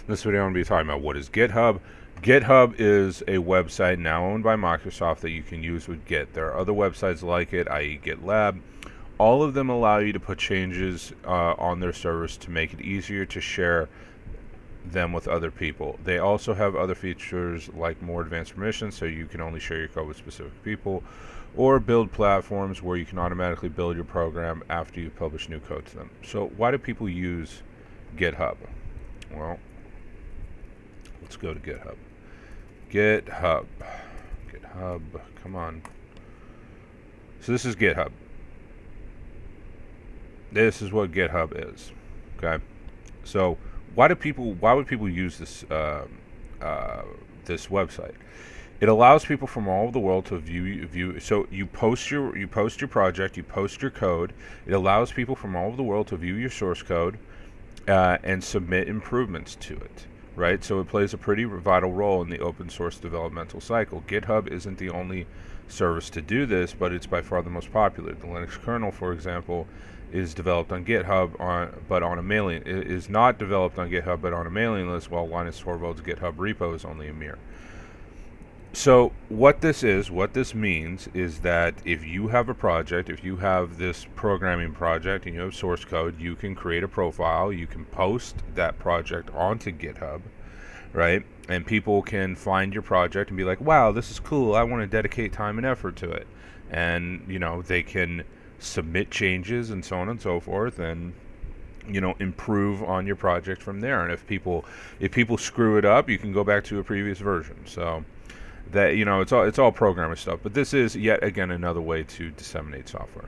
In this video, I'm going to be talking about what is GitHub. GitHub is a website now owned by Microsoft that you can use with Git. There are other websites like it, i.e. GitLab. All of them allow you to put changes on their servers to make it easier to share them with other people. They also have other features like more advanced permissions, so you can only share your code with specific people, or build platforms where you can automatically build your program after you publish new code to them. So why do people use GitHub? Well, let's go to GitHub. GitHub, come on. So this is GitHub. This is what GitHub is. Okay. So why would people use this this website? It allows people from all over the world to view. So you post your project, you post your code. It allows people from all over the world to view your source code and submit improvements to it. Right, so it plays a pretty vital role in the open source developmental cycle. GitHub isn't the only service to do this, but it's by far the most popular. The Linux kernel, for example, is developed on GitHub, is not developed on GitHub, but on a mailing list, while Linus Torvalds' GitHub repo is only a mirror. So what this means is that if you have a project, if you have this programming project and you have source code, you can create a profile, you can post that project onto GitHub, right? And people can find your project and be like, wow, this is cool, I want to dedicate time and effort to it. And, they can submit changes and so on and so forth, and improve on your project from there. And if people screw it up, you can go back to a previous version. So that it's all programmer stuff, but this is yet again another way to disseminate software.